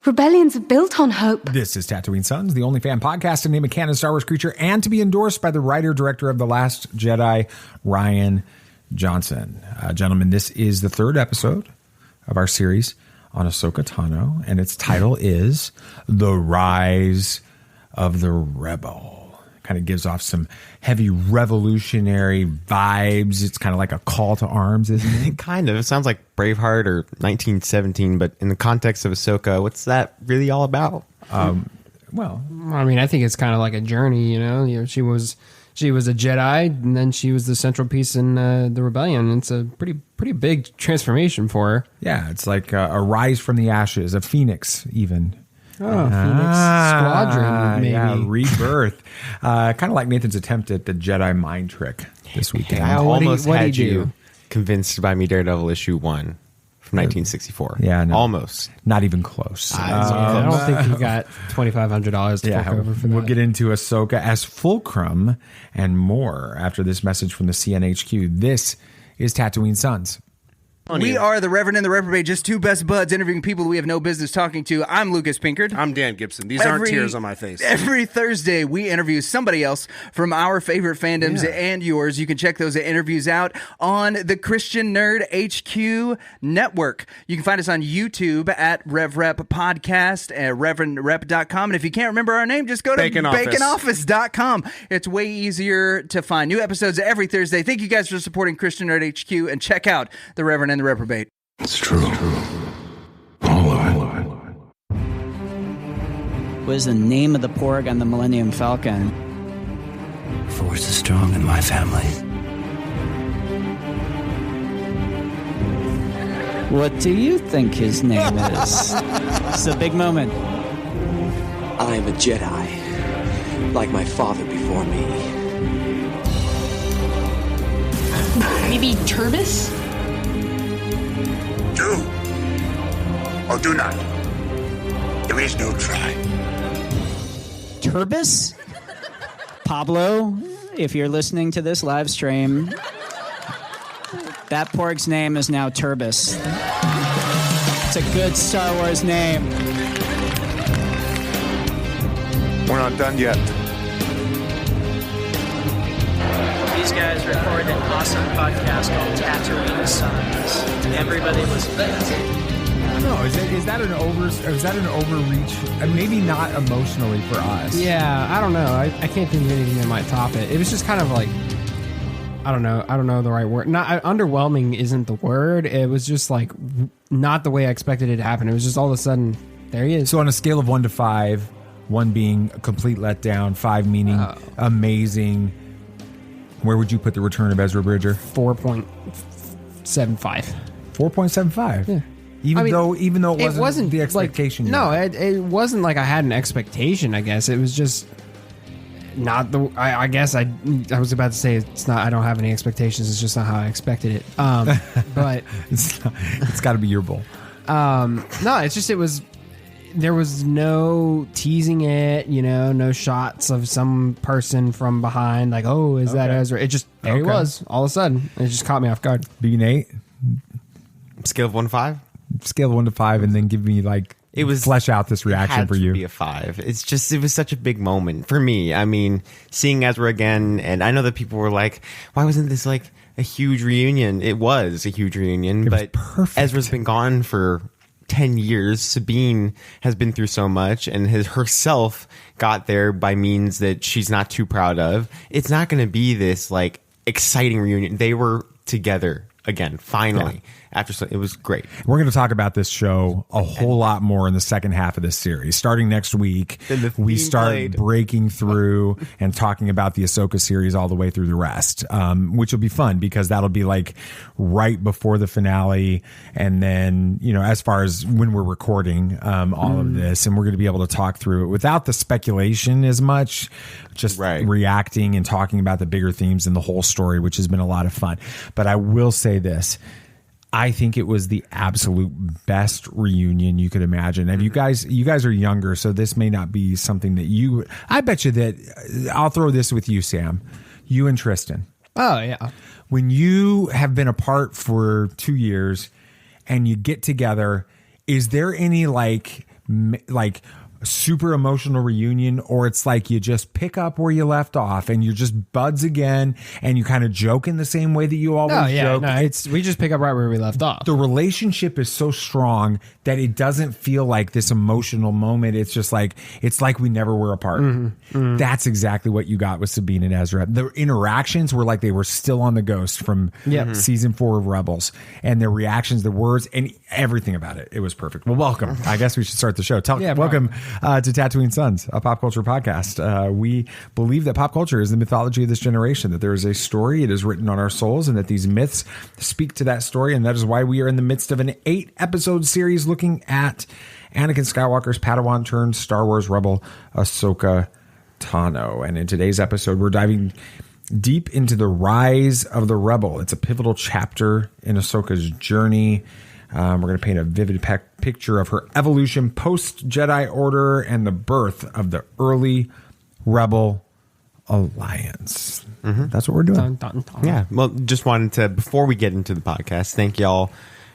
Rebellions are built on hope. This is Tatooine Sons, the only fan podcast to name a canon Star Wars creature and to be endorsed by the writer-director of The Last Jedi, Rian Johnson. Gentlemen, this is the third episode of our series on Ahsoka Tano, and its title is The Rise of the Rebel. Kind of gives off some heavy revolutionary vibes. It's kind of like a call to arms, isn't it? Kind of. It sounds like Braveheart or 1917, but in the context of Ahsoka, what's that really all about? Well, I mean, I think it's kind of like a journey, you know, she was a Jedi, and then she was the central piece in the Rebellion. It's a pretty big transformation for her. Yeah, it's like a rise from the ashes, a phoenix even. Oh, Phoenix Squadron, maybe. Yeah, rebirth. Kind of like Nathan's attempt at the Jedi mind trick this weekend. I almost had you do? convinced by me Daredevil issue 1 from 1964. Yeah, no, almost. Not even close. I don't think you got $2,500 to fork over for that. We'll get into Ahsoka as Fulcrum and more after this message from the CNHQ. This is Tatooine Sons. We are the Reverend and the Reprobate, just two best buds interviewing people we have no business talking to. I'm Lucas Pinkard. I'm Dan Gibson. These aren't tears on my face. Every Thursday, we interview somebody else from our favorite fandoms and yours. You can check those interviews out on the Christian Nerd HQ Network. You can find us on YouTube at RevRep Podcast at ReverendRep.com. And if you can't remember our name, just go to BaconOffice.com. It's way easier to find new episodes every Thursday. Thank you guys for supporting Christian Nerd HQ, and check out the Reverend and the Reprobate. It's true. All of it. What is the name of the porg on the Millennium Falcon? Force is strong in my family. What do you think his name is? It's a big moment. I am a Jedi, like my father before me. Maybe Turbis? Do or do not. There is no try. Turbis? Pablo, if you're listening to this live stream, that porg's name is now Turbis. It's a good Star Wars name. We're not done yet. These guys record an awesome podcast called Tatooine Sons. Everybody listen to that. I don't know. Is that an overreach? Maybe not emotionally for us. Yeah, I don't know. I can't think of anything that might top it. It was just kind of like, I don't know the right word. Not underwhelming isn't the word. It was just like not the way I expected it to happen. It was just all of a sudden, there he is. So on a scale of 1 to 5, 1 being a complete letdown, 5 meaning amazing, where would you put the return of Ezra Bridger? 4.75. 4.75. Yeah. Even though it wasn't the expectation. Like, it wasn't like I had an expectation. I guess it was just not the. I guess I was about to say it's not. I don't have any expectations. It's just not how I expected it. But it's got to be your bull. No, it's just it was. There was no teasing it, no shots of some person from behind, like, oh, is that Ezra? It just, there he was, all of a sudden. It just caught me off guard. Being Nate? Scale of 1 to 5? Scale of 1 to 5, and then give me, flesh out this reaction for you. It had to be a 5. It was such a big moment for me. I mean, seeing Ezra again, and I know that people were like, why wasn't this like a huge reunion? It was a huge reunion, but perfect. Ezra's been gone for 10 years. Sabine has been through so much and has herself got there by means that she's not too proud of. It's not going to be this like exciting reunion. They were together again, finally. It was great. We're going to talk about this show a whole lot more in the second half of this series. Starting next week, we start breaking through and talking about the Ahsoka series all the way through the rest, which will be fun because that'll be like right before the finale. And then, as far as when we're recording all of this, and we're going to be able to talk through it without the speculation as much, just reacting and talking about the bigger themes and the whole story, which has been a lot of fun. But I will say this. I think it was the absolute best reunion you could imagine. And you guys are younger, so this may not be something that I bet you that I'll throw this with you, Sam, you and Tristan. Oh yeah. When you have been apart for 2 years and you get together, is there any like like super emotional reunion, or it's like you just pick up where you left off and you're just buds again and you kind of joke in the same way that you always joke. No, we just pick up right where we left off. The relationship is so strong that it doesn't feel like this emotional moment. It's just like, it's like we never were apart. That's exactly what you got with Sabine and Ezra. The interactions were like they were still on the Ghost from season 4 of Rebels, and their reactions, the words, and everything about it. It was perfect. Well, welcome. I guess we should start the show. Welcome to Tatooine Sons, a pop culture podcast. We believe that pop culture is the mythology of this generation, that there is a story, it is written on our souls, and that these myths speak to that story. And that is why we are in the midst of an 8-episode series looking at Anakin Skywalker's Padawan turned Star Wars rebel, Ahsoka Tano. And in today's episode, we're diving deep into the rise of the rebel. It's a pivotal chapter in Ahsoka's journey. We're going to paint a vivid picture of her evolution post-Jedi Order and the birth of the early Rebel Alliance. That's what we're doing. Yeah. Well, just wanted to, before we get into the podcast, thank y'all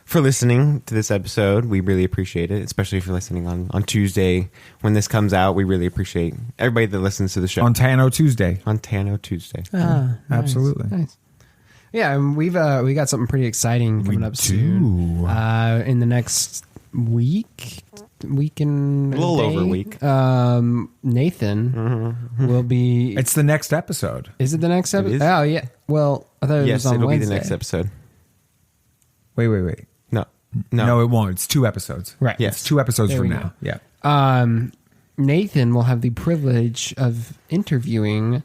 for listening to this episode. We really appreciate it, especially if you're listening on Tuesday when this comes out. We really appreciate everybody that listens to the show. On Tano Tuesday. Absolutely. Nice. Yeah, and we got something pretty exciting coming up soon. In the next week and a little over a week. Nathan will be. It's the next episode. Is it the next episode? Oh yeah. Well, I thought it was on it'll Wednesday. be the next episode. Wait. No, it won't. It's 2 episodes. Right. Yes, 2 episodes from now. Go. Yeah. Nathan will have the privilege of interviewing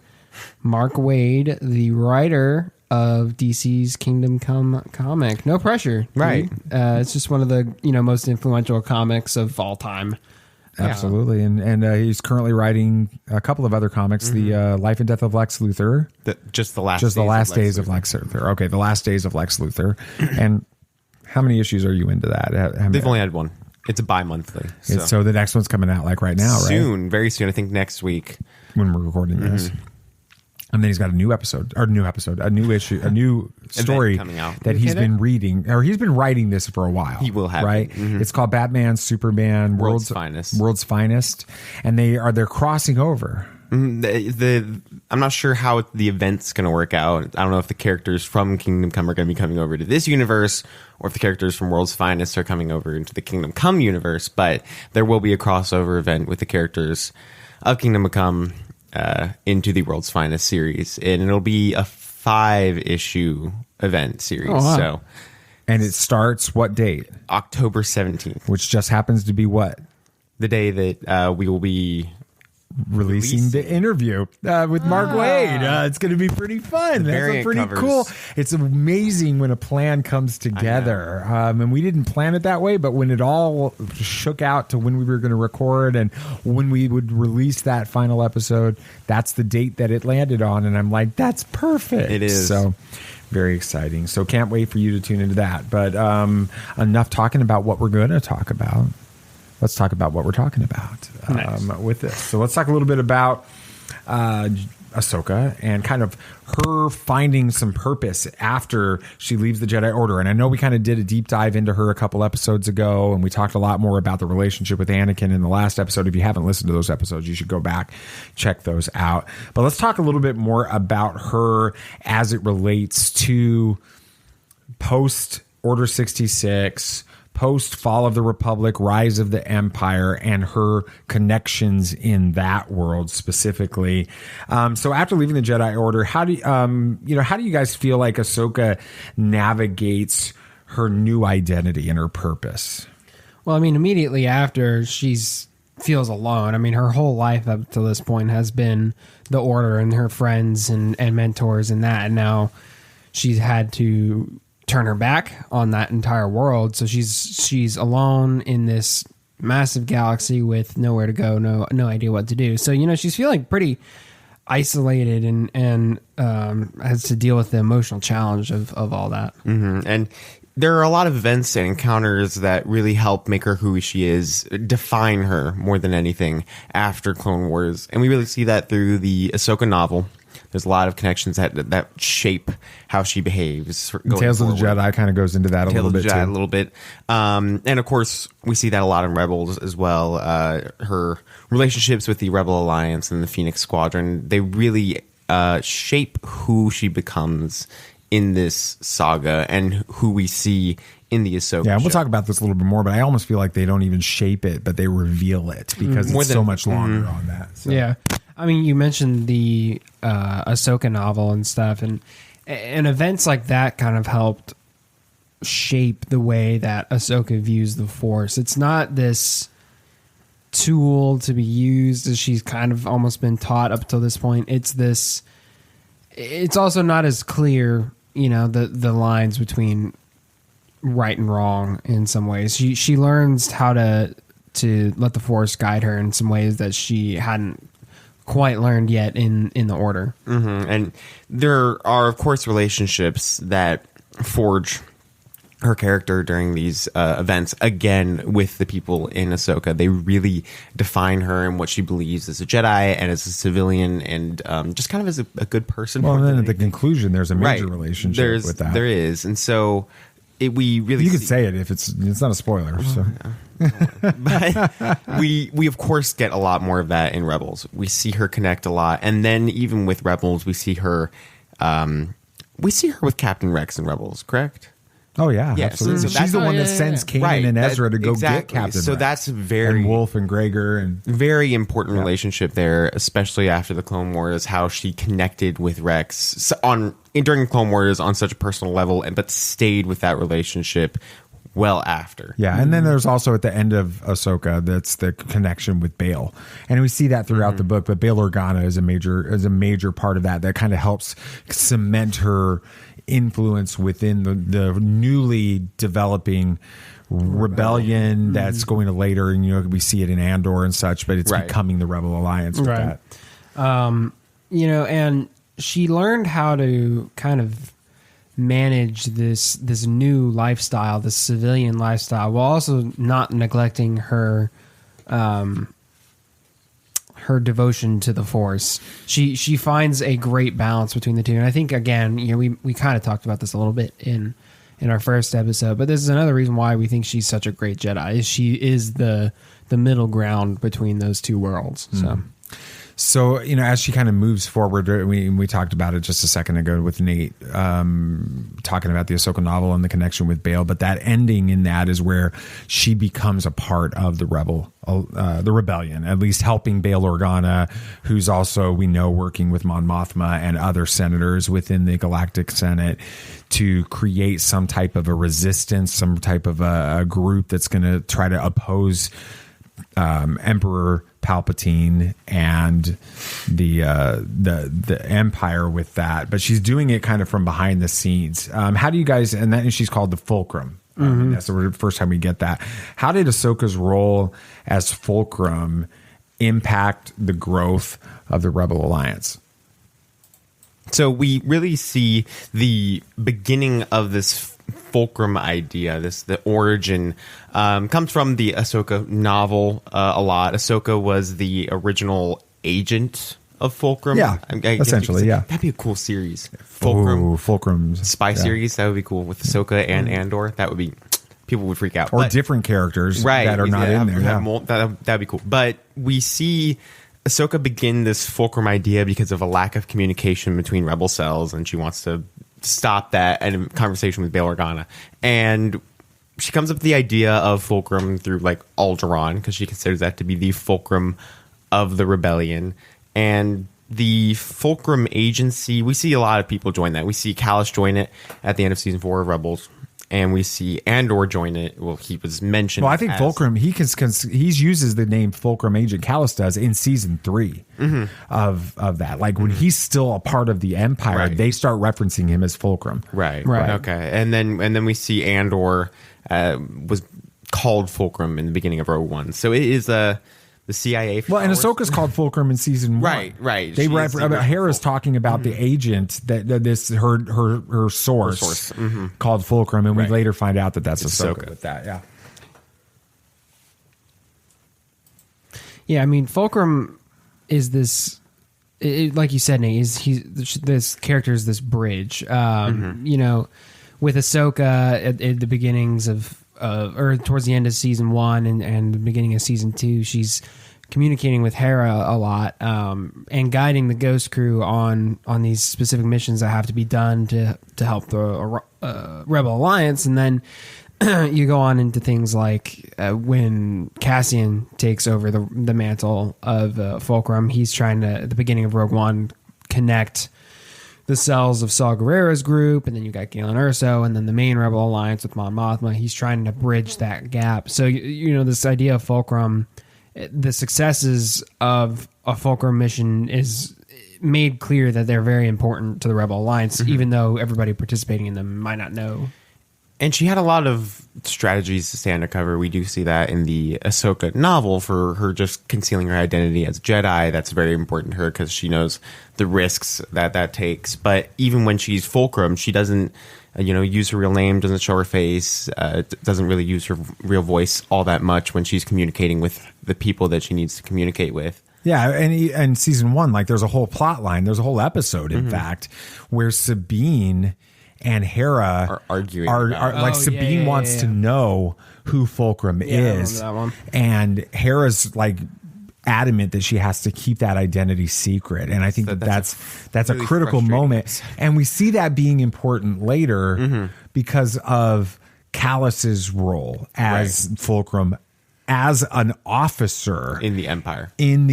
Mark Waid, the writer of DC's Kingdom Come comic. No pressure, right? It's just one of the most influential comics of all time. Absolutely, and he's currently writing a couple of other comics. The Life and Death of Lex Luthor, just the last days of Lex Luthor. Okay, the last days of Lex Luthor. And how many issues are you into that? They've only had one. It's a bi-monthly. So the next one's coming out like right now, soon, very soon. I think next week when we're recording this. And then he's got a new issue, a new story coming out that he's been reading, or he's been writing this for a while. He will have right. It's called Batman, Superman, World's Finest, and they're crossing over. I'm not sure how the event's going to work out. I don't know if the characters from Kingdom Come are going to be coming over to this universe, or if the characters from World's Finest are coming over into the Kingdom Come universe. But there will be a crossover event with the characters of Kingdom Come into the World's Finest series, and it'll be a 5-issue event series. Oh, wow. And it starts what date? October 17th, which just happens to be what? The day that we will be releasing the interview with Mark Waid. It's going to be pretty fun. That's pretty cool. It's amazing when a plan comes together. And we didn't plan it that way, but when it all shook out to when we were going to record and when we would release that final episode, that's the date that it landed on. And I'm like, that's perfect. It is. So very exciting. So can't wait for you to tune into that. But enough talking about what we're going to talk about. Let's talk about what we're talking about with this. So let's talk a little bit about Ahsoka and kind of her finding some purpose after she leaves the Jedi Order. And I know we kind of did a deep dive into her a couple episodes ago, and we talked a lot more about the relationship with Anakin in the last episode. If you haven't listened to those episodes, you should go back, check those out. But let's talk a little bit more about her as it relates to post-Order 66, post-Fall of the Republic, Rise of the Empire, and her connections in that world specifically. So after leaving the Jedi Order, how do you guys feel like Ahsoka navigates her new identity and her purpose? Well, I mean, immediately after, she's feels alone. I mean, her whole life up to this point has been the Order and her friends and mentors and that, and now she's had to turn her back on that entire world. So she's alone in this massive galaxy with nowhere to go, no idea what to do. So, she's feeling pretty isolated and has to deal with the emotional challenge of all that. And there are a lot of events and encounters that really help make her who she is, define her more than anything after Clone Wars. And we really see that through the Ahsoka novel, There's a lot of connections that shape how she behaves. Tales of the Jedi kind of goes into that a little bit too. A little bit. And of course, we see that a lot in Rebels as well. Her relationships with the Rebel Alliance and the Phoenix Squadron, they really shape who she becomes in this saga and who we see in the Ahsoka Yeah, we'll show. talk about this a little bit more, but I almost feel like they don't even shape it, but they reveal it because it's so much longer on that. So. Yeah. I mean, you mentioned the Ahsoka novel and stuff, and events like that kind of helped shape the way that Ahsoka views the Force. It's not this tool to be used as she's kind of almost been taught up till this point. It's also not as clear, the lines between right and wrong in some ways. She learns how to let the Force guide her in some ways that she hadn't quite learned yet in the Order. Mm-hmm. And there are, of course, relationships that forge her character during these events, again, with the people in Ahsoka. They really define her and what she believes as a Jedi and as a civilian and just kind of as a good person. Well, and then at the conclusion, there's a major relationship with that. There is. And so we really... You could say it if it's not a spoiler. So. But we of course get a lot more of that in Rebels. We see her connect a lot. And then even with Rebels, we see her with Captain Rex in Rebels, correct? Oh yeah, yeah. absolutely. So she's the one that sends Kanan and Ezra to go get Captain So Rex. that's very and Wolf and Gregor and very important relationship there, especially after the Clone Wars. How she connected with Rex during Clone Wars on such a personal level, but stayed with that relationship well after. Yeah, and then there's also at the end of Ahsoka that's the connection with Bail, and we see that throughout the book. But Bail Organa is a major part of that kind of helps cement her influence within the newly developing rebellion that's going to later, and we see it in Andor and such, but it's becoming the Rebel Alliance with that. And she learned how to kind of manage this new lifestyle, this civilian lifestyle, while also not neglecting her devotion to the Force. She finds a great balance between the two, and I think again, we kind of talked about this a little bit in our first episode, but this is another reason why we think she's such a great Jedi. Is she is the middle ground between those two worlds. So, as she kind of moves forward, we talked about it just a second ago with Nate, talking about the Ahsoka novel and the connection with Bail, but that ending in that is where she becomes a part of the rebellion, at least helping Bail Organa, who's also, we know, working with Mon Mothma and other senators within the Galactic Senate to create some type of a resistance, some type of a group that's going to try to oppose Emperor Palpatine and the Empire with that, but she's doing it kind of from behind the scenes. How do you guys? And then she's called the Fulcrum. That's the first time we get that. How did Ahsoka's role as Fulcrum impact the growth of the Rebel Alliance? So we really see the beginning of this Fulcrum idea, the origin, comes from the Ahsoka novel a lot. Ahsoka was the original agent of Fulcrum. Yeah, essentially, yeah. That'd be a cool series. Fulcrum's spy series. That would be cool with Ahsoka and Andor. That would be, people would freak out. Or different characters that are not in there. That'd be cool. But we see Ahsoka begin this Fulcrum idea because of a lack of communication between rebel cells, and she wants to stop that and a conversation with Bail Organa. And she comes up with the idea of Fulcrum through Alderaan, because she considers that to be the fulcrum of the rebellion. And the Fulcrum agency, we see a lot of people join that. We see Kallus join it at the end of season 4 of Rebels. And we see Andor join it. Well, he was mentioned. Well, I think Fulcrum, he uses the name Fulcrum Agent. Kallus does in season 3 of that. When he's still a part of the Empire, they start referencing him as Fulcrum. Right. Okay. And then we see Andor was called Fulcrum in the beginning of Rogue One. So it is the CIA. Well, and Ahsoka's called Fulcrum in season 1. Right. They Hera's talking about the agent that this her source called Fulcrum, and we later find out that that's Ahsoka with that. Yeah. Yeah, I mean, Fulcrum is this like you said, Nate, he's this character is this bridge. You know, with Ahsoka at the beginnings of or towards the end of season 1 and the beginning of season 2, she's communicating with Hera a lot, and guiding the Ghost Crew on these specific missions that have to be done to help the Rebel Alliance. And then you go on into things like when Cassian takes over the mantle of Fulcrum, he's trying to, at the beginning of Rogue One, connect the cells of Saw Gerrera's group, and then you got Galen Erso, and then the main Rebel Alliance with Mon Mothma. He's trying to bridge that gap. So, you know, this idea of Fulcrum, the successes of a Fulcrum mission is made clear that they're very important to the Rebel Alliance, even though everybody participating in them might not know. And she had a lot of strategies to stay undercover. We do see that in the Ahsoka novel for her just concealing her identity as a Jedi. That's very important to her because she knows the risks that takes. But even when she's Fulcrum, she doesn't use her real name, doesn't show her face, doesn't really use her real voice all that much when she's communicating with the people that she needs to communicate with. Yeah, and season 1, like there's a whole plot line, there's a whole episode, in fact, where Sabine and Hera are arguing. Sabine wants to know who Fulcrum is, I remember that one. and Hera's like adamant that she has to keep that identity secret, and I think that's really a critical moment, and we see that being important later because of Callus's role as Fulcrum, as an officer in the Empire, an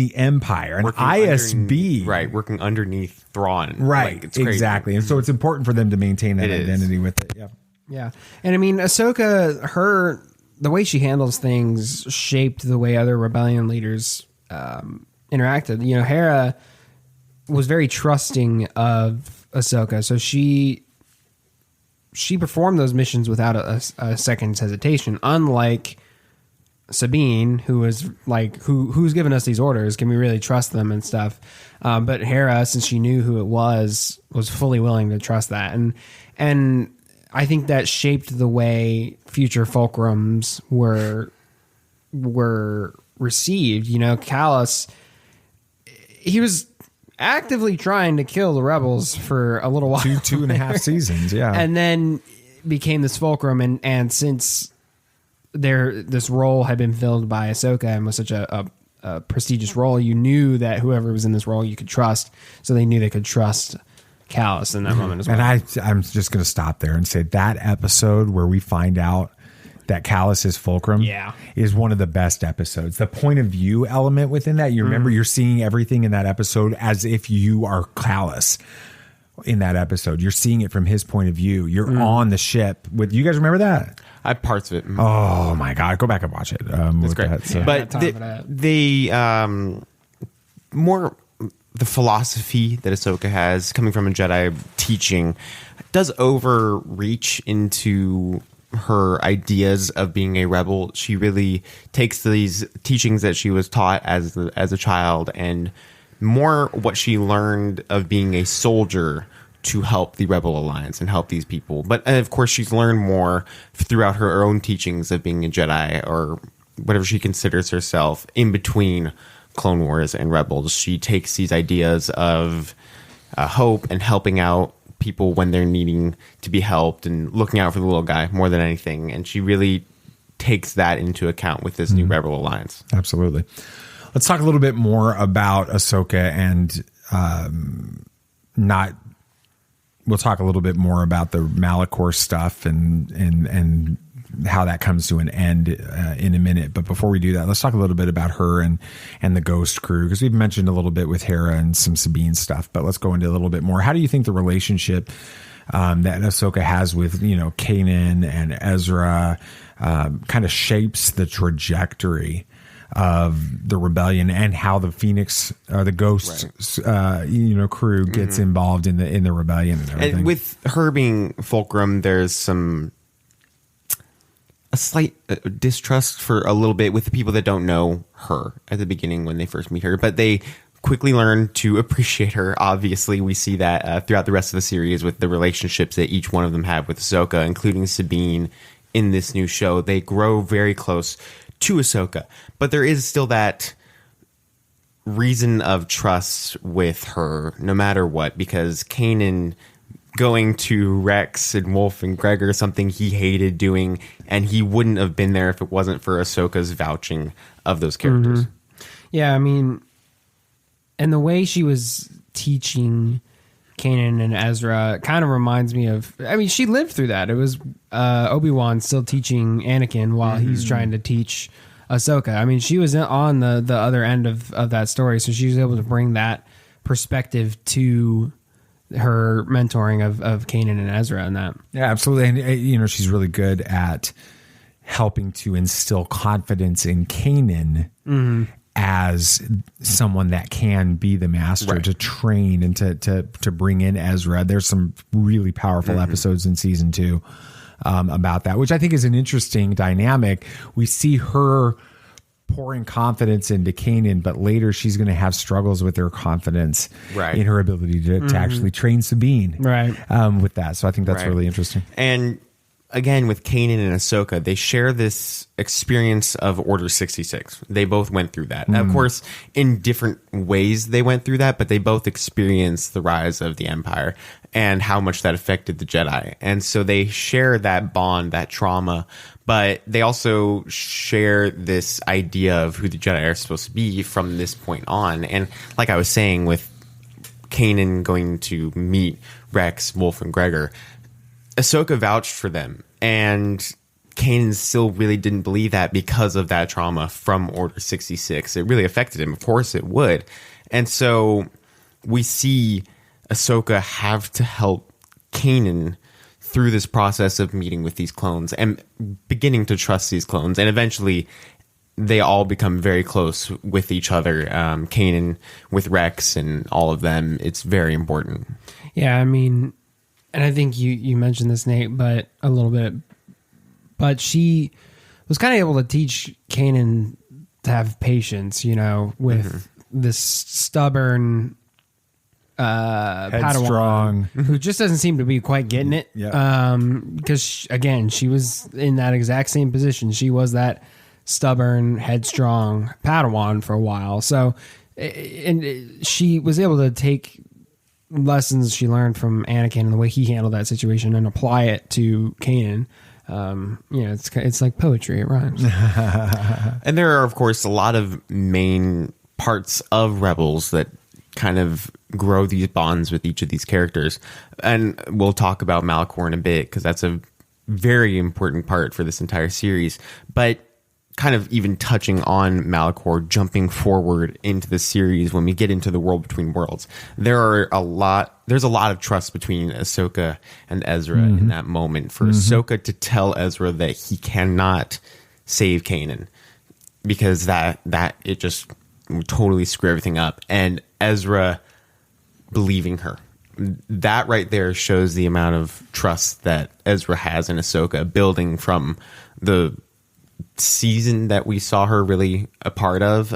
ISB, working underneath Thrawn, right? It's exactly, and so it's important for them to maintain that identity with it. Yeah, and I mean, Ahsoka, the way she handles things shaped the way other rebellion leaders interacted. You know, Hera was very trusting of Ahsoka, so she performed those missions without a second's hesitation, unlike Sabine, who was like, who's given us these orders? Can we really trust them and stuff? But Hera, since she knew who it was fully willing to trust that, and I think that shaped the way future Fulcrums were received. You know, Callus, he was actively trying to kill the rebels for a little while, 2.5 seasons, and then became this Fulcrum, and since this role had been filled by Ahsoka and was such a prestigious role, you knew that whoever was in this role you could trust, so they knew they could trust Callus in that moment as well. And I'm just going to stop there and say that episode where we find out that Callus is Fulcrum is one of the best episodes. The point of view element within that, you remember you're seeing everything in that episode as if you are Callus in that episode. You're seeing it from his point of view. You're on the ship with, you guys remember that? I have parts of it. Oh my God. Go back and watch it. That's great. But more the philosophy that Ahsoka has coming from a Jedi teaching does overreach into her ideas of being a rebel. She really takes these teachings that she was taught as a child and more what she learned of being a soldier to help the Rebel Alliance and help these people. But of course, she's learned more throughout her own teachings of being a Jedi or whatever she considers herself in between Clone Wars and Rebels. She takes these ideas of hope and helping out people when they're needing to be helped and looking out for the little guy more than anything. And she really takes that into account with this new Rebel Alliance. Absolutely. Let's talk a little bit more about Ahsoka and we'll talk a little bit more about the Malachor stuff and how that comes to an end in a minute. But before we do that, let's talk a little bit about her and the Ghost Crew, because we've mentioned a little bit with Hera and some Sabine stuff, but let's go into a little bit more. How do you think the relationship that Ahsoka has with, Kanan and Ezra kind of shapes the trajectory of the rebellion and how the Phoenix or the Ghost crew gets involved in the rebellion and everything? And with her being Fulcrum, there's a slight distrust for a little bit with the people that don't know her at the beginning when they first meet her, but they quickly learn to appreciate her. Obviously, we see that throughout the rest of the series with the relationships that each one of them have with Ahsoka, including Sabine in this new show. They grow very close to Ahsoka, but there is still that reason of trust with her no matter what, because Kanan going to Rex and Wolf and Gregor, something he hated doing, and he wouldn't have been there if it wasn't for Ahsoka's vouching of those characters. Yeah, I mean, and the way she was teaching Kanan and Ezra kind of reminds me of, I mean, she lived through that. It was Obi-Wan still teaching Anakin while he's trying to teach Ahsoka. I mean, she was on the other end of that story, so she was able to bring that perspective to her mentoring of Kanan and Ezra and that. Yeah, absolutely. And, she's really good at helping to instill confidence in Kanan as someone that can be the master, to train and to bring in Ezra. There's some really powerful episodes in season 2 about that, which I think is an interesting dynamic. We see her pouring confidence into Kanan, but later she's going to have struggles with her confidence in her ability to actually train Sabine with that. So I think that's really interesting. And again, with Kanan and Ahsoka, they share this experience of Order 66. They both went through that. Of course, in different ways they went through that, but they both experienced the rise of the Empire and how much that affected the Jedi. And so they share that bond, that trauma, but they also share this idea of who the Jedi are supposed to be from this point on. And like I was saying, with Kanan going to meet Rex, Wolf, and Gregor, Ahsoka vouched for them, and Kanan still really didn't believe that because of that trauma from Order 66. It really affected him. Of course it would. And so we see Ahsoka have to help Kanan through this process of meeting with these clones and beginning to trust these clones. And eventually they all become very close with each other. Kanan with Rex and all of them. It's very important. Yeah, I mean, and I think you mentioned this, Nate, but a little bit. But she was kind of able to teach Kanan to have patience, with this stubborn headstrong Padawan who just doesn't seem to be quite getting it. Because again, she was in that exact same position. She was that stubborn, headstrong Padawan for a while. So, and she was able to take lessons she learned from Anakin and the way he handled that situation and apply it to Kanan. It's like poetry. It rhymes. And there are, of course, a lot of main parts of Rebels that kind of grow these bonds with each of these characters. And we'll talk about Malachor in a bit, because that's a very important part for this entire series. But kind of even touching on Malachor, jumping forward into the series when we get into the World Between Worlds, there's a lot of trust between Ahsoka and Ezra in that moment for Ahsoka to tell Ezra that he cannot save Kanan, because that it just would totally screw everything up, and Ezra believing her. That right there shows the amount of trust that Ezra has in Ahsoka, building from the season that we saw her really a part of.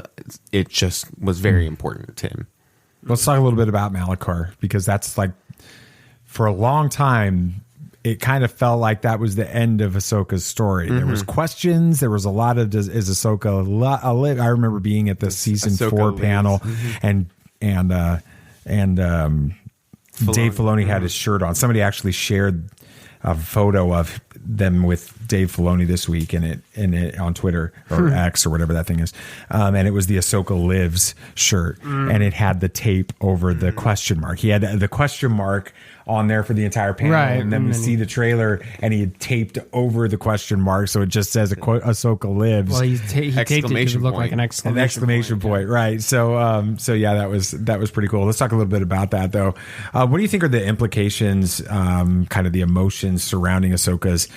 It just was very important to him. Let's talk a little bit about Malachor, because that's like, for a long time, it kind of felt like that was the end of Ahsoka's story. There was questions. There was a lot of, is Ahsoka I remember being at the season Ahsoka 4 panel and Dave Filoni had his shirt on. Somebody actually shared a photo of them with Dave Filoni this week in it on Twitter or X or whatever that thing is. And it was the Ahsoka Lives shirt, and it had the tape over the question mark. He had the question mark on there for the entire panel, and then we see the trailer, and he had taped over the question mark, so it just says Ahsoka Lives. Well, he taped it to look like an exclamation point. Right. So yeah, that was pretty cool. Let's talk a little bit about that, though. What do you think are the implications, kind of the emotions surrounding Ahsoka's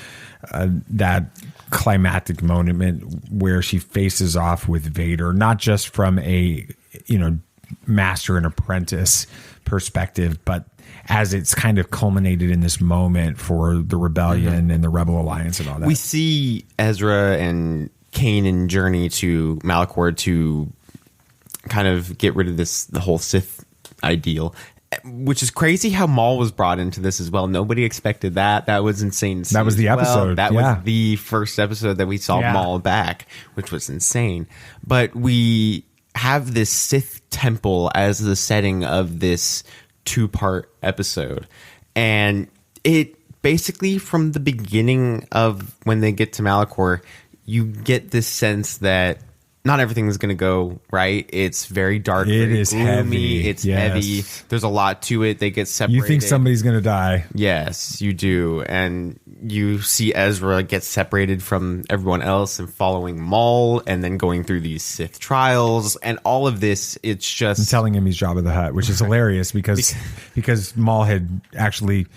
that climactic moment where she faces off with Vader, not just from a master and apprentice perspective, but as it's kind of culminated in this moment for the Rebellion and the Rebel Alliance and all that? We see Ezra and Kanan journey to Malachor to kind of get rid of the whole Sith ideal, which is crazy how Maul was brought into this as well. Nobody expected that. That was insane. That was the episode. That was the first episode that we saw Maul back, which was insane. But we have this Sith temple as the setting of this 2-part episode. And it basically, from the beginning of when they get to Malachor, you get this sense that not everything is going to go right. It's very dark. It is gloomy. heavy. It's Yes. heavy. There's a lot to it. They get separated. You think somebody's going to die. Yes, you do. And you see Ezra get separated from everyone else and following Maul and then going through these Sith trials and all of this. It's just... And telling him he's Jabba the Hutt, which is hilarious because Maul had actually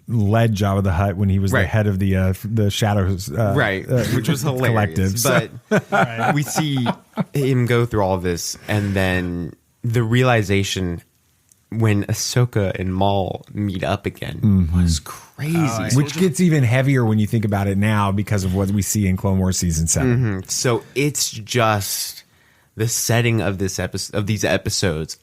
led Jabba the Hutt when he was the head of the Shadows, which was hilarious. But we see him go through all of this, and then the realization when Ahsoka and Maul meet up again was crazy. Which gets even heavier when you think about it now because of what we see in Clone Wars Season 7. So it's just the setting of this of these episodes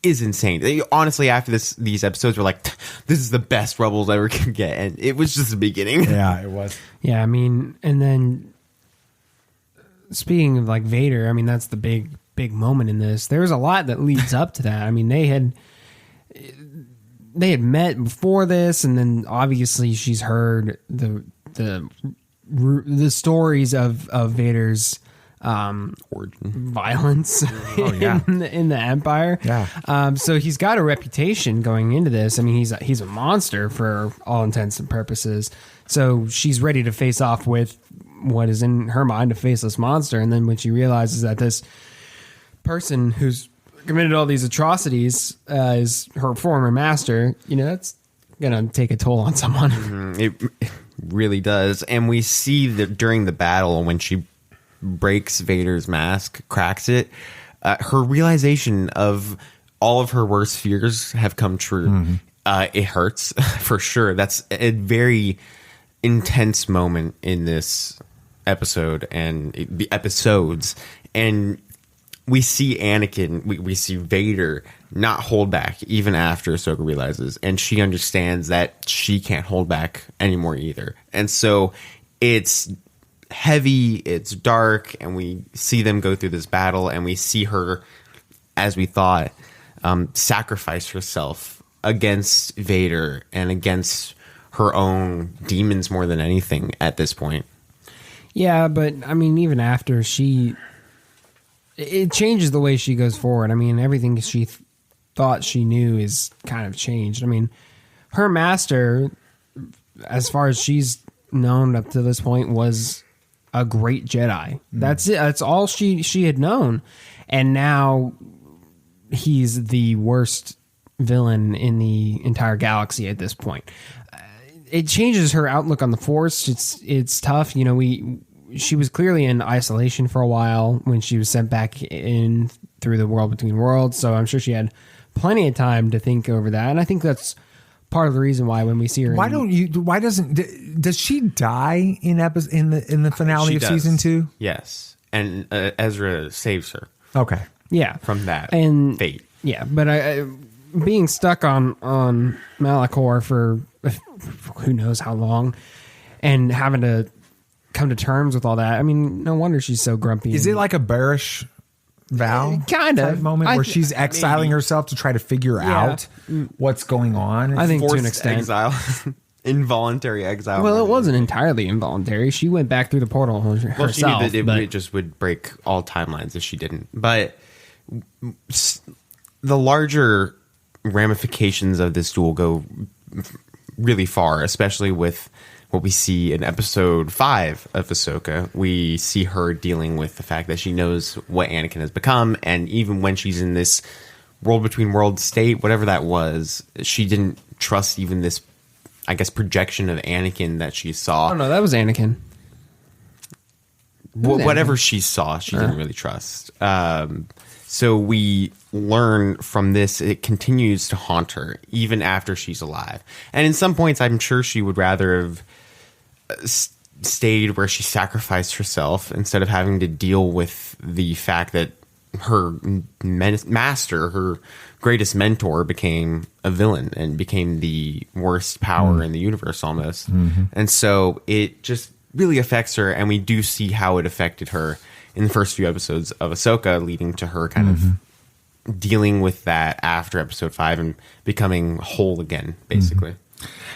is insane. Honestly, after these episodes, we're like, this is the best Rebels ever can get, and it was just the beginning. Yeah, it was. Yeah, I mean, and then speaking of like Vader, I mean, that's the big moment in this. There's a lot that leads up to that. I mean, they had met before this, and then obviously she's heard the stories of Vader's violence in the Empire. Yeah. So he's got a reputation going into this. I mean, he's a monster for all intents and purposes. So she's ready to face off with what is in her mind a faceless monster. And then when she realizes that this person who's committed all these atrocities is her former master, that's gonna take a toll on someone. It really does. And we see that during the battle when she breaks Vader's mask, cracks it, her realization of all of her worst fears have come true. It hurts for sure. That's a very intense moment in this episode and the episodes. And we see Anakin, we see Vader not hold back even after Ahsoka realizes, and she understands that she can't hold back anymore either. And so it's heavy, it's dark, and we see them go through this battle, and we see her, as we thought, sacrifice herself against Vader and against her own demons more than anything at this point. Yeah, but I mean, even after it changes the way she goes forward. I mean, everything she thought she knew is kind of changed. I mean, her master, as far as she's known up to this point, was a great Jedi. That's it. That's all she had known. And now he's the worst villain in the entire galaxy at this point. It changes her outlook on the Force. It's tough. She was clearly in isolation for a while when she was sent back in through the World Between Worlds. So I'm sure she had plenty of time to think over that. And I think that's part of the reason why when we see her, does she die in the finale of season 2? Yes, and Ezra saves her. Okay, yeah, from that fate. Yeah, but I being stuck on Malachor for who knows how long, and having to come to terms with all that. I mean, no wonder she's so grumpy. Is it like a bearish vow kind of moment where she's exiling herself to try to figure out what's going on? I think to an Forced extent. exile. Involuntary exile. Well, it wasn't entirely involuntary. She went back through the portal herself. Well, she knew that it just would break all timelines if she didn't. But the larger ramifications of this duel go really far, especially with what we see in episode 5 of Ahsoka. We see her dealing with the fact that she knows what Anakin has become, and even when she's in this world between worlds state, whatever that was, she didn't trust even this, I guess, projection of Anakin that she saw. Oh no, that was Anakin. Whatever she saw, she didn't really trust. So we learn from this, it continues to haunt her even after she's alive. And in some points, I'm sure she would rather have stayed where she sacrificed herself instead of having to deal with the fact that her master, her greatest mentor, became a villain and became the worst power in the universe almost. And so it just really affects her, and we do see how it affected her in the first few episodes of Ahsoka, leading to her kind of dealing with that after episode 5 and becoming whole again, basically.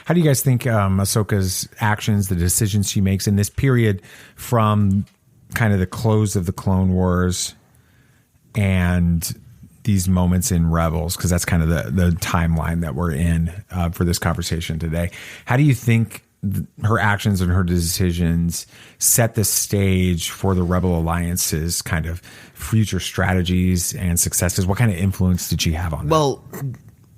How do you guys think Ahsoka's actions, the decisions she makes in this period from kind of the close of the Clone Wars and these moments in Rebels, because that's kind of the timeline that we're in for this conversation today. How do you think her actions and her decisions set the stage for the Rebel Alliance's kind of future strategies and successes? What kind of influence did she have on that? Well,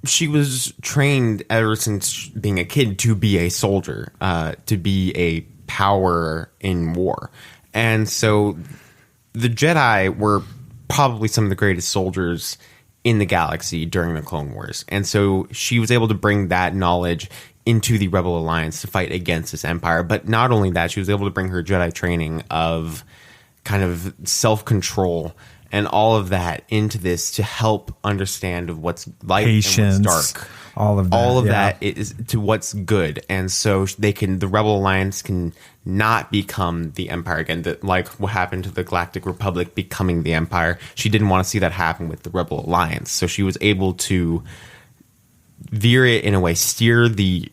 she was trained ever since being a kid to be a soldier, to be a power in war. And so the Jedi were probably some of the greatest soldiers in the galaxy during the Clone Wars. And so she was able to bring that knowledge into the Rebel Alliance to fight against this empire. But not only that, she was able to bring her Jedi training of kind of self-control and all of that into this to help understand of what's light patience, and what's dark. All of that is to what's good. And so the Rebel Alliance can not become the Empire again, like what happened to the Galactic Republic becoming the Empire. She didn't want to see that happen with the Rebel Alliance. So she was able to veer it in a way, steer the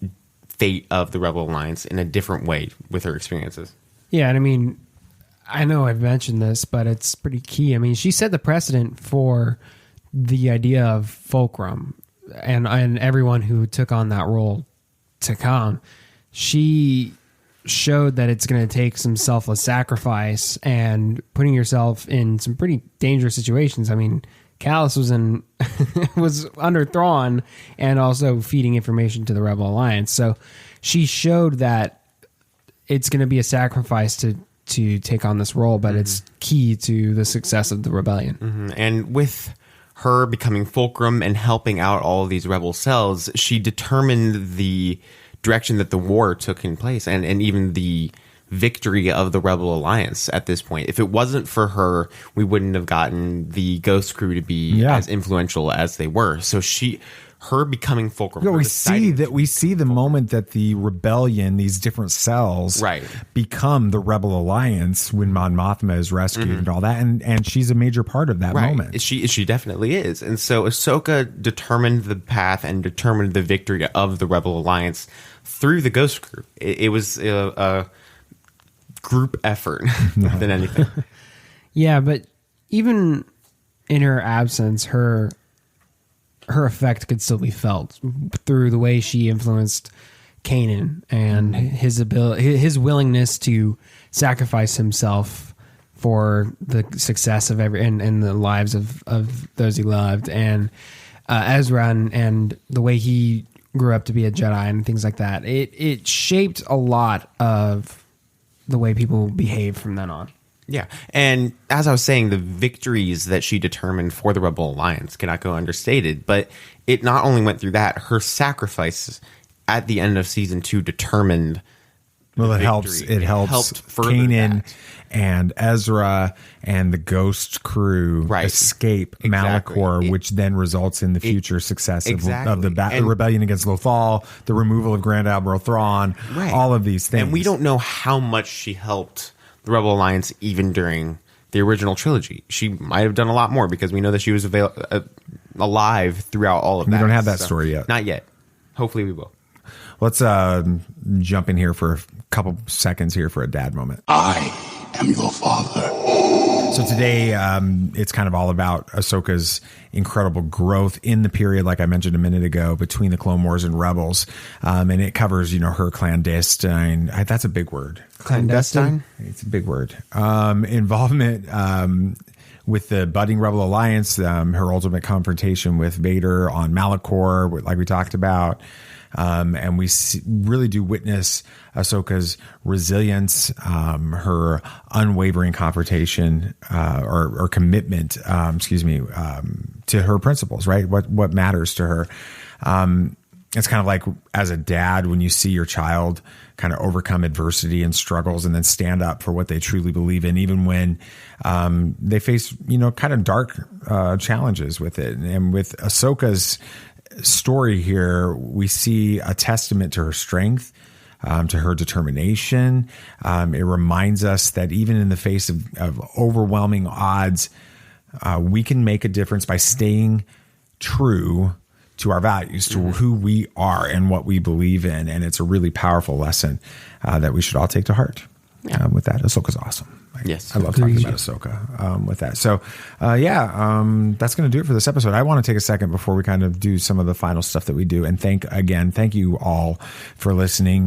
fate of the Rebel Alliance in a different way with her experiences. Yeah, and I mean, I know I've mentioned this, but it's pretty key. I mean, she set the precedent for the idea of Fulcrum and everyone who took on that role to come. She showed that it's going to take some selfless sacrifice and putting yourself in some pretty dangerous situations. I mean, Callus was under Thrawn and also feeding information to the Rebel Alliance. So she showed that it's going to be a sacrifice to take on this role, but it's key to the success of the rebellion. And with her becoming Fulcrum and helping out all of these rebel cells, she determined the direction that the war took in place and even the victory of the Rebel Alliance at this point. If it wasn't for her, we wouldn't have gotten the Ghost Crew to be as influential as they were. So her becoming Fulcrum. We see the moment that the rebellion, these different cells, become the Rebel Alliance when Mon Mothma is rescued and all that, and she's a major part of that moment. She definitely is. And so Ahsoka determined the path and determined the victory of the Rebel Alliance through the Ghost Crew. It was a group effort than anything. Yeah, but even in her absence, her effect could still be felt through the way she influenced Kanan and his willingness to sacrifice himself for the success of and the lives of those he loved, and Ezra and the way he grew up to be a Jedi and things like that. It shaped a lot of the way people behave from then on. Yeah. And as I was saying, the victories that she determined for the Rebel Alliance cannot go understated, but it not only went through that, her sacrifice at the end of season 2 determined it helps Kanan and Ezra and the Ghost Crew escape Malachor, which then results in the future success of the rebellion against Lothal, the removal of Grand Admiral Thrawn, all of these things. And we don't know how much she helped the Rebel Alliance even during the original trilogy. She might have done a lot more because we know that she was alive throughout all of that. We don't have that story yet. Not yet. Hopefully we will. Let's jump in here for a couple seconds here for a dad moment. I am your father. So today, it's kind of all about Ahsoka's incredible growth in the period, like I mentioned a minute ago, between the Clone Wars and Rebels. And it covers, her clandestine. That's a big word. Clandestine? It's a big word. Involvement with the budding Rebel Alliance, her ultimate confrontation with Vader on Malachor, like we talked about. And we really do witness Ahsoka's resilience, her unwavering confrontation or commitment, to her principles, right? What matters to her. It's kind of like as a dad, when you see your child kind of overcome adversity and struggles and then stand up for what they truly believe in, even when they face, kind of dark challenges with it. And with Ahsoka's story here, we see a testament to her strength, to her determination. It reminds us that even in the face of overwhelming odds, we can make a difference by staying true to our values, to who we are and what we believe in. And it's a really powerful lesson that we should all take to heart. With that, Ahsoka's awesome. Yes. I love talking about Ahsoka with that. So, that's going to do it for this episode. I want to take a second before we kind of do some of the final stuff that we do. And thank you all for listening.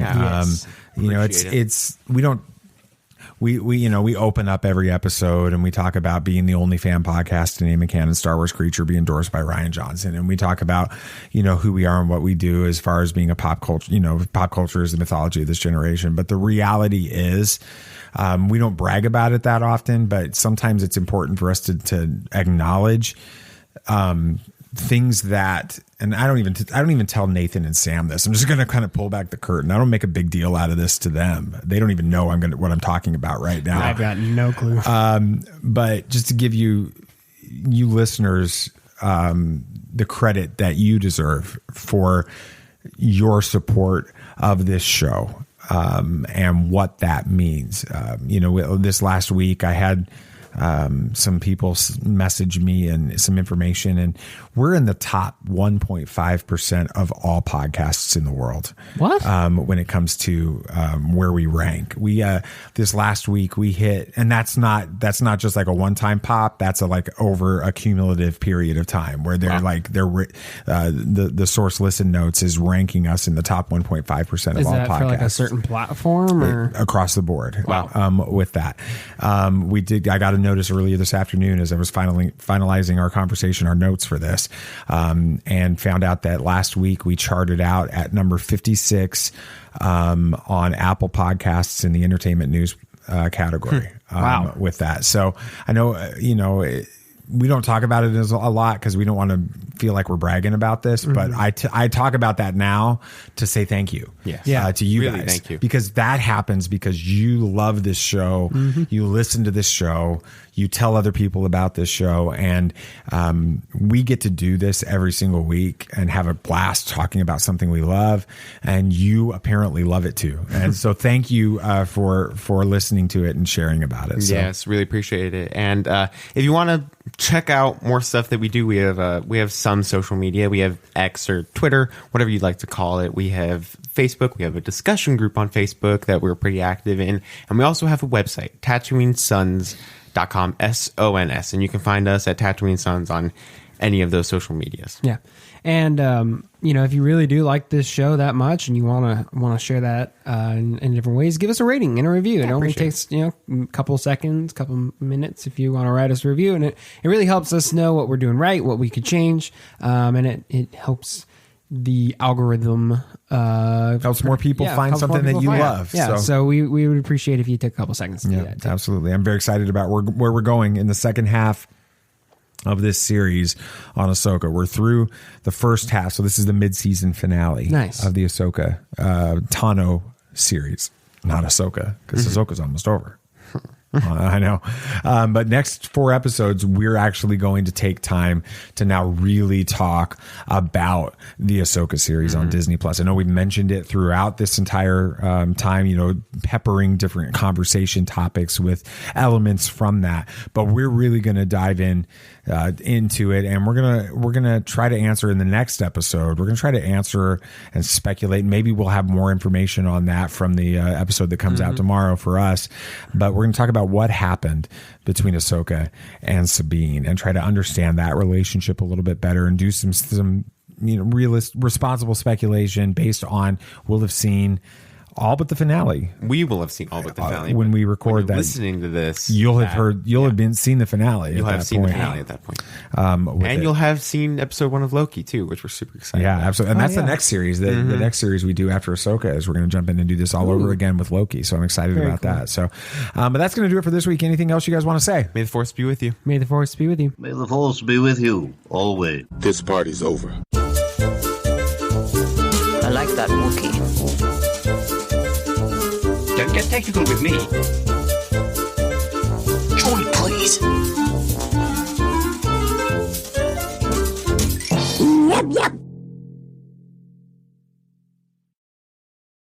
We open up every episode and we talk about being the only fan podcast to name a canon Star Wars creature be endorsed by Rian Johnson. And we talk about, who we are and what we do as far as being a pop culture, pop culture is the mythology of this generation. But the reality is, we don't brag about it that often, but sometimes it's important for us to acknowledge, things that, and I don't even tell Nathan and Sam this. I'm just going to kind of pull back the curtain. I don't make a big deal out of this to them. They don't even know what I'm talking about right now. I've got no clue. But just to give you listeners, the credit that you deserve for your support of this show, and what that means. This last week I had, some people message me and some information, and we're in the top 1.5% of all podcasts in the world. What? When it comes to where we rank, we this last week we hit, and that's not just like a one-time pop. That's over a cumulative period of time where they're the source listen notes is ranking us in the top 1.5% of all podcasts. Is that for a certain platform or across the board? Wow. With that, I got a notice earlier this afternoon as I was finalizing our conversation, our notes for this, and found out that last week we charted out at number 56 on Apple Podcasts in the entertainment news category. Wow. With that. So I know, we don't talk about it as a lot because we don't want to feel like we're bragging about this, but I talk about that now to say thank you. To you really, guys. thank you. Because that happens because you love this show. You listen to this show. You tell other people about this show, and we get to do this every single week and have a blast talking about something we love, and you apparently love it too. And so thank you for listening to it and sharing about it. So. Yes, really appreciate it. And if you want to check out more stuff that we do, we have some social media. We have X or Twitter, whatever you'd like to call it. We have Facebook. We have a discussion group on Facebook that we're pretty active in, and we also have a website, TatooineSons.com, SONS, and you can find us at Tatooine Sons on any of those social medias. Yeah. And if you really do like this show that much and you want to share that in different ways, give us a rating and a review. It only takes a couple seconds, couple minutes if you want to write us a review, and it really helps us know what we're doing right, what we could change, and it helps the algorithm helps more people find something that you love. Yeah, so we would appreciate if you took a couple seconds to do that too. Absolutely. I'm very excited about where we're going in the second half of this series on Ahsoka. We're through the first half, so this is the mid-season finale of the Ahsoka Tano series. Not Ahsoka, because Ahsoka's almost over. I know. But next 4 episodes, we're actually going to take time to now really talk about the Ahsoka series on Disney Plus. I know we've mentioned it throughout this entire time, peppering different conversation topics with elements from that. But we're really going to dive into it, and we're gonna try to answer in the next episode. We're gonna try to answer and speculate. Maybe we'll have more information on that from the episode that comes out tomorrow for us. But we're gonna talk about what happened between Ahsoka and Sabine and try to understand that relationship a little bit better and do some responsible speculation based on we'll have seen all but the finale. We will have seen all but the finale. When we record that, listening to this, you'll have seen the finale. You'll have seen the finale at that point, and you'll have seen episode 1 of Loki too, which we're super excited. Yeah, about. absolutely. And that's the next series. The next series we do after Ahsoka is we're going to jump in and do this all over again with Loki. So I'm excited about that. So, but that's going to do it for this week. Anything else you guys want to say? May the Force be with you. May the Force be with you. May the Force be with you always. This party's over. I like that Wookiee. Don't get technical with me.